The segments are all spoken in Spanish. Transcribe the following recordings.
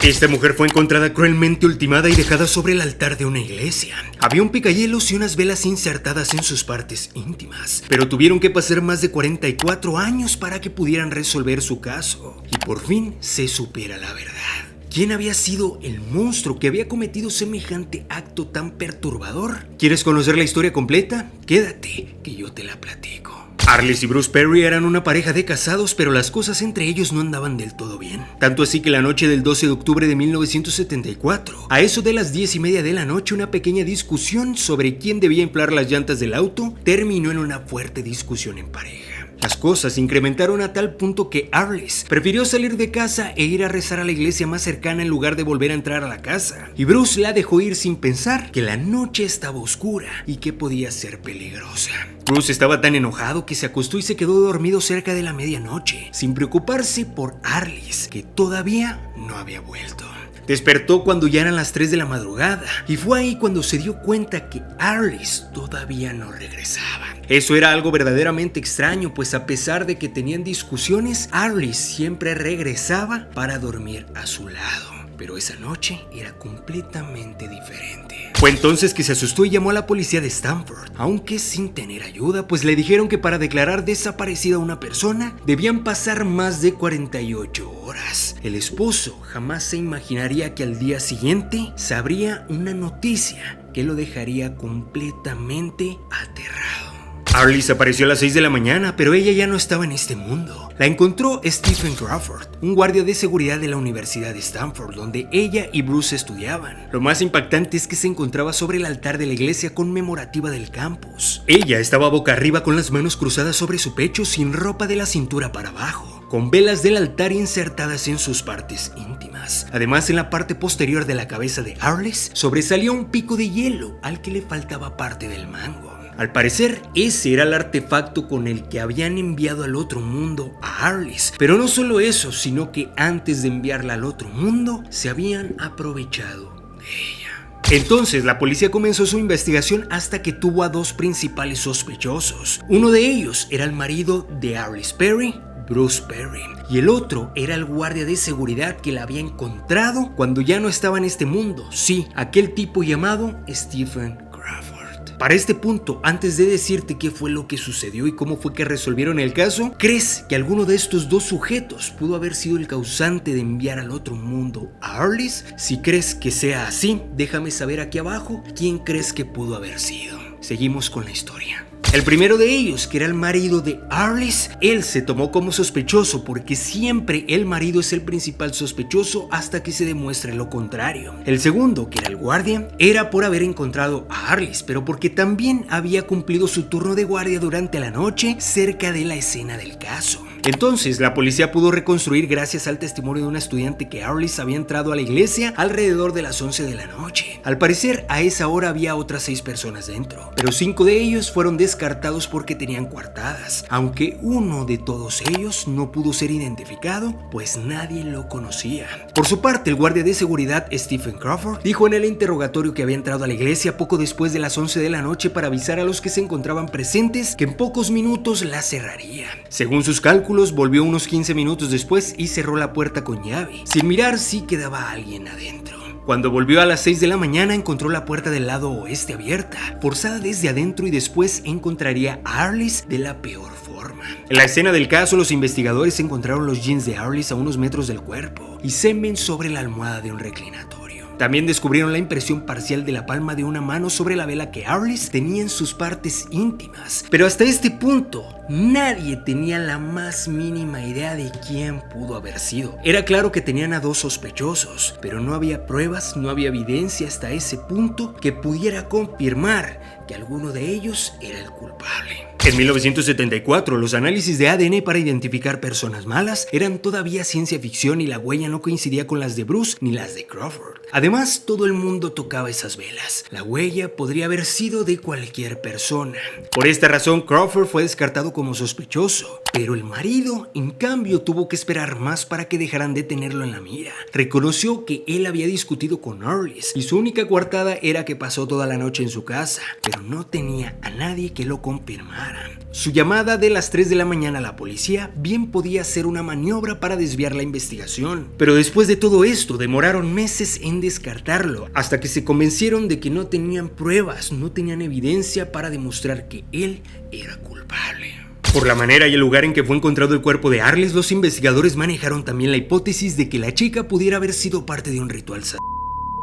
Esta mujer fue encontrada cruelmente ultimada y dejada sobre el altar de una iglesia. Había un picahielos y unas velas insertadas en sus partes íntimas, pero tuvieron que pasar más de 44 años para que pudieran resolver su caso y por fin se supiera la verdad. ¿Quién había sido el monstruo que había cometido semejante acto tan perturbador? ¿Quieres conocer la historia completa? Quédate, que yo te la platico. Arliss y Bruce Perry eran una pareja de casados, pero las cosas entre ellos no andaban del todo bien. Tanto así que la noche del 12 de octubre de 1974, a eso de las 10:30 de la noche, una pequeña discusión sobre quién debía inflar las llantas del auto terminó en una fuerte discusión en pareja. Las cosas se incrementaron a tal punto que Arliss prefirió salir de casa e ir a rezar a la iglesia más cercana en lugar de volver a entrar a la casa. Y Bruce la dejó ir sin pensar que la noche estaba oscura y que podía ser peligrosa. Bruce estaba tan enojado que se acostó y se quedó dormido cerca de la medianoche, sin preocuparse por Arliss, que todavía no había vuelto. Despertó cuando ya eran las 3 de la madrugada y fue ahí cuando se dio cuenta que Arliss todavía no regresaba. Eso era algo verdaderamente extraño, pues a pesar de que tenían discusiones, Arliss siempre regresaba para dormir a su lado. Pero esa noche era completamente diferente. Fue entonces que se asustó y llamó a la policía de Stamford, aunque sin tener ayuda, pues le dijeron que para declarar desaparecida a una persona debían pasar más de 48 horas. El esposo jamás se imaginaría que al día siguiente sabría una noticia que lo dejaría completamente aterrado. Arliss apareció a las 6 de la mañana, pero ella ya no estaba en este mundo. La encontró Stephen Crawford, un guardia de seguridad de la Universidad de Stanford, donde ella y Bruce estudiaban. Lo más impactante es que se encontraba sobre el altar de la iglesia conmemorativa del campus. Ella estaba boca arriba con las manos cruzadas sobre su pecho, sin ropa de la cintura para abajo, con velas del altar insertadas en sus partes íntimas. Además, en la parte posterior de la cabeza de Arliss sobresalía un pico de hielo al que le faltaba parte del mango. Al parecer, ese era el artefacto con el que habían enviado al otro mundo a Arliss. Pero no solo eso, sino que antes de enviarla al otro mundo, se habían aprovechado de ella. Entonces, la policía comenzó su investigación hasta que tuvo a dos principales sospechosos. Uno de ellos era el marido de Arliss Perry, Bruce Perry, y el otro era el guardia de seguridad que la había encontrado cuando ya no estaba en este mundo. Sí, aquel tipo llamado Stephen Crawford. Para este punto, antes de decirte qué fue lo que sucedió y cómo fue que resolvieron el caso, ¿crees que alguno de estos dos sujetos pudo haber sido el causante de enviar al otro mundo a Arliss? Si crees que sea así, déjame saber aquí abajo quién crees que pudo haber sido. Seguimos con la historia. El primero de ellos, que era el marido de Arliss, él se tomó como sospechoso porque siempre el marido es el principal sospechoso hasta que se demuestre lo contrario. El segundo, que era el guardia, era por haber encontrado a Arliss, pero porque también había cumplido su turno de guardia durante la noche cerca de la escena del caso. Entonces, la policía pudo reconstruir gracias al testimonio de una estudiante que Arliss había entrado a la iglesia alrededor de las 11 de la noche. Al parecer, a esa hora había otras 6 personas dentro, pero 5 de ellos fueron descartados porque tenían coartadas, aunque uno de todos ellos no pudo ser identificado, pues nadie lo conocía. Por su parte, el guardia de seguridad Stephen Crawford dijo en el interrogatorio que había entrado a la iglesia poco después de las 11 de la noche para avisar a los que se encontraban presentes que en pocos minutos la cerraría. Según sus cálculos, volvió unos 15 minutos después y cerró la puerta con llave, sin mirar si quedaba alguien adentro. Cuando volvió a las 6 de la mañana, encontró la puerta del lado oeste abierta, forzada desde adentro, y después encontraría a Arliss de la peor forma. En la escena del caso, los investigadores encontraron los jeans de Arliss a unos metros del cuerpo y semen sobre la almohada de un reclinatorio. También descubrieron la impresión parcial de la palma de una mano sobre la vela que Arliss tenía en sus partes íntimas. Pero hasta este punto, nadie tenía la más mínima idea de quién pudo haber sido. Era claro que tenían a dos sospechosos, pero no había pruebas, no había evidencia hasta ese punto que pudiera confirmar que alguno de ellos era el culpable. En 1974, los análisis de ADN para identificar personas malas eran todavía ciencia ficción y la huella no coincidía con las de Bruce ni las de Crawford. Además, todo el mundo tocaba esas velas. La huella podría haber sido de cualquier persona. Por esta razón, Crawford fue descartado como sospechoso. Pero el marido, en cambio, tuvo que esperar más para que dejaran de tenerlo en la mira. Reconoció que él había discutido con Arliss y su única coartada era que pasó toda la noche en su casa, pero no tenía a nadie que lo confirmara. Su llamada de las 3 de la mañana a la policía bien podía ser una maniobra para desviar la investigación. Pero después de todo esto, demoraron meses en descartarlo, hasta que se convencieron de que no tenían pruebas, no tenían evidencia para demostrar que él era culpable. Por la manera y el lugar en que fue encontrado el cuerpo de Arliss, los investigadores manejaron también la hipótesis de que la chica pudiera haber sido parte de un ritual satánico.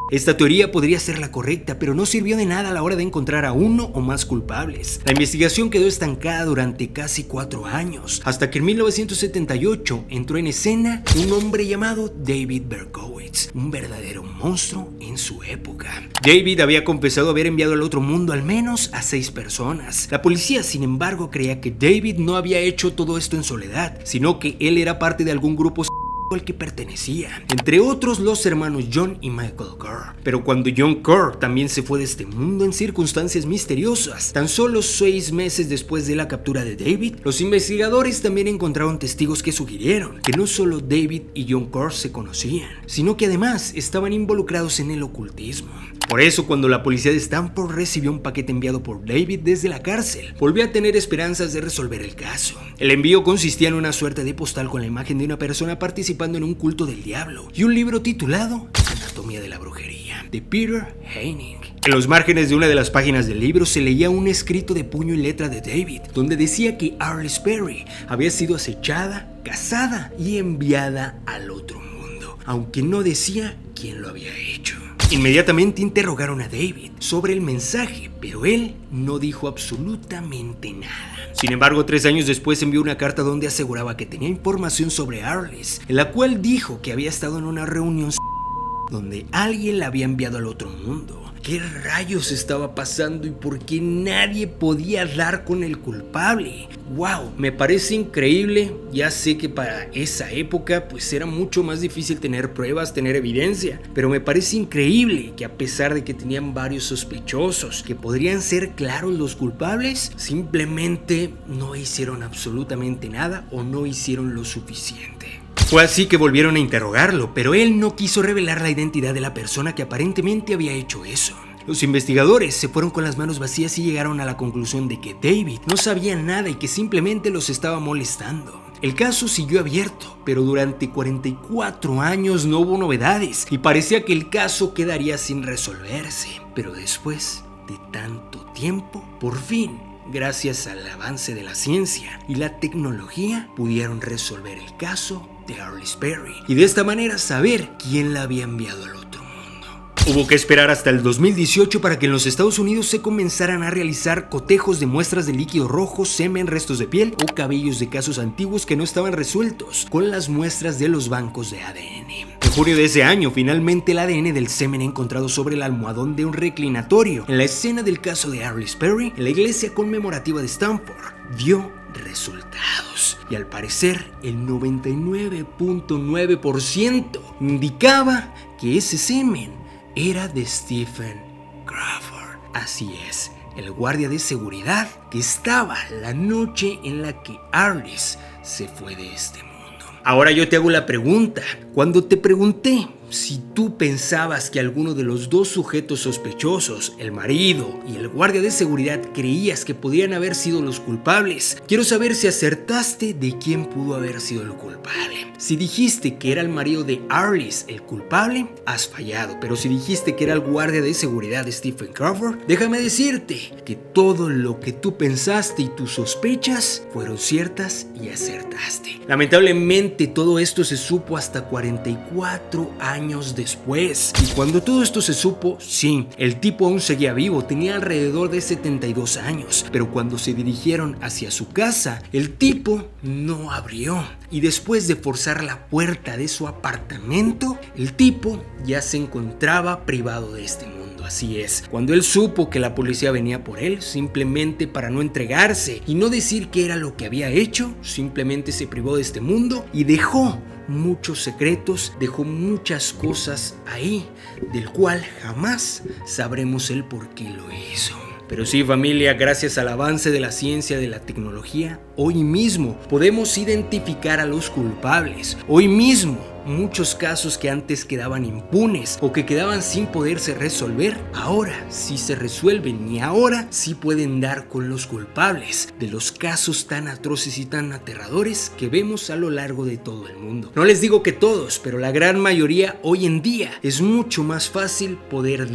Esta teoría podría ser la correcta, pero no sirvió de nada a la hora de encontrar a uno o más culpables. La investigación quedó estancada durante casi 4 años, hasta que en 1978 entró en escena un hombre llamado David Berkowitz, un verdadero monstruo en su época. David había confesado haber enviado al otro mundo al menos a 6 personas. La policía, sin embargo, creía que David no había hecho todo esto en soledad, sino que él era parte de algún grupo al que pertenecía, entre otros los hermanos John y Michael Kerr. Pero cuando John Kerr también se fue de este mundo en circunstancias misteriosas, tan solo 6 meses después de la captura de David, los investigadores también encontraron testigos que sugirieron que no solo David y John Kerr se conocían, sino que además estaban involucrados en el ocultismo. Por eso, cuando la policía de Stanford recibió un paquete enviado por David desde la cárcel, volvió a tener esperanzas de resolver el caso. El envío consistía en una suerte de postal con la imagen de una persona participando en un culto del diablo y un libro titulado Anatomía de la Brujería, de Peter Heining. En los márgenes de una de las páginas del libro se leía un escrito de puño y letra de David, donde decía que Arliss Perry había sido acechada, cazada y enviada al otro mundo, aunque no decía quién lo había hecho. Inmediatamente interrogaron a David sobre el mensaje, pero él no dijo absolutamente nada. Sin embargo, 3 años después envió una carta donde aseguraba que tenía información sobre Arliss, en la cual dijo que había estado en una reunión donde alguien la había enviado al otro mundo. ¿Qué rayos estaba pasando y por qué nadie podía dar con el culpable? ¡Wow! Me parece increíble. Ya sé que para esa época pues era mucho más difícil tener pruebas, tener evidencia, pero me parece increíble que a pesar de que tenían varios sospechosos que podrían ser claros los culpables, simplemente no hicieron absolutamente nada o no hicieron lo suficiente. Fue así que volvieron a interrogarlo, pero él no quiso revelar la identidad de la persona que aparentemente había hecho eso. Los investigadores se fueron con las manos vacías y llegaron a la conclusión de que David no sabía nada y que simplemente los estaba molestando. El caso siguió abierto, pero durante 44 años no hubo novedades y parecía que el caso quedaría sin resolverse. Pero después de tanto tiempo, por fin, gracias al avance de la ciencia y la tecnología, pudieron resolver el caso de Arliss Perry y de esta manera saber quién la había enviado al otro mundo. Hubo que esperar hasta el 2018 para que en los Estados Unidos se comenzaran a realizar cotejos de muestras de líquido rojo, semen, restos de piel o cabellos de casos antiguos que no estaban resueltos con las muestras de los bancos de ADN. En junio de ese año, finalmente el ADN del semen encontrado sobre el almohadón de un reclinatorio en la escena del caso de Arliss Perry en la iglesia conmemorativa de Stanford dio resultados y al parecer el 99.9% indicaba que ese semen era de Stephen Crawford. Así es, el guardia de seguridad que estaba la noche en la que Arliss se fue de este mundo. Ahora yo te hago la pregunta, cuando te pregunté si tú pensabas que alguno de los 2 sujetos sospechosos, el marido y el guardia de seguridad, creías que podían haber sido los culpables, quiero saber si acertaste de quién pudo haber sido el culpable. Si dijiste que era el marido de Arliss el culpable, has fallado, pero si dijiste que era el guardia de seguridad de Stephen Crawford, déjame decirte que todo lo que tú pensaste y tus sospechas fueron ciertas y acertaste. Lamentablemente todo esto se supo hasta 44 años después. Y cuando todo esto se supo, sí, el tipo aún seguía vivo, tenía alrededor de 72 años, pero cuando se dirigieron hacia su casa, el tipo no abrió. Y después de forzar la puerta de su apartamento, el tipo ya se encontraba privado de este mundo. Así es, cuando él supo que la policía venía por él, simplemente para no entregarse y no decir qué era lo que había hecho, simplemente se privó de este mundo y dejó muchos secretos, dejó muchas cosas ahí, del cual jamás sabremos el por qué lo hizo. Pero sí, familia, gracias al avance de la ciencia, de la tecnología, hoy mismo podemos identificar a los culpables. Hoy mismo, muchos casos que antes quedaban impunes o que quedaban sin poderse resolver, ahora sí se resuelven y ahora sí pueden dar con los culpables de los casos tan atroces y tan aterradores que vemos a lo largo de todo el mundo. No les digo que todos, pero la gran mayoría hoy en día es mucho más fácil poder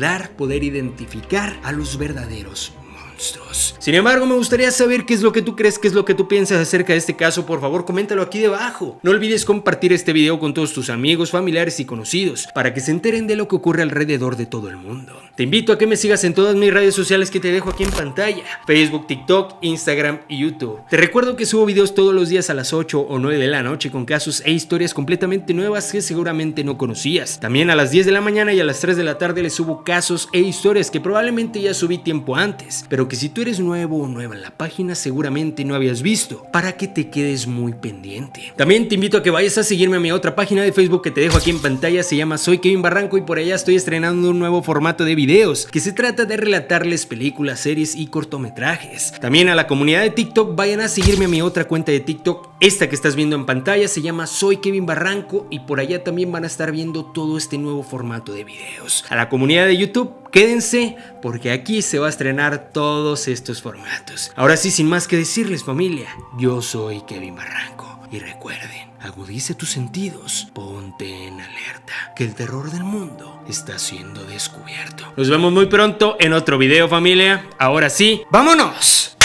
identificar a los verdaderos monstruos. Sin embargo, me gustaría saber qué es lo que tú crees, qué es lo que tú piensas acerca de este caso. Por favor, coméntalo aquí debajo. No olvides compartir este video con todos tus amigos, familiares y conocidos para que se enteren de lo que ocurre alrededor de todo el mundo. Te invito a que me sigas en todas mis redes sociales que te dejo aquí en pantalla: Facebook, TikTok, Instagram y YouTube. Te recuerdo que subo videos todos los días a las 8 o 9 de la noche con casos e historias completamente nuevas que seguramente no conocías. También a las 10 de la mañana y a las 3 de la tarde les subo casos e historias que probablemente ya subí tiempo antes, pero que si tú eres nuevo o nueva en la página seguramente no habías visto, para que te quedes muy pendiente. También te invito a que vayas a seguirme a mi otra página de Facebook que te dejo aquí en pantalla. Se llama Soy Kevin Barranco y por allá estoy estrenando un nuevo formato de videos que se trata de relatarles películas, series y cortometrajes. También a la comunidad de TikTok, vayan a seguirme a mi otra cuenta de TikTok. Esta que estás viendo en pantalla se llama Soy Kevin Barranco y por allá también van a estar viendo todo este nuevo formato de videos. A la comunidad de YouTube, quédense porque aquí se va a estrenar todos estos formatos. Ahora sí, sin más que decirles, familia, yo soy Kevin Barranco y recuerden, agudice tus sentidos, ponte en alerta, que el terror del mundo está siendo descubierto. Nos vemos muy pronto en otro video, familia. Ahora sí, ¡vámonos!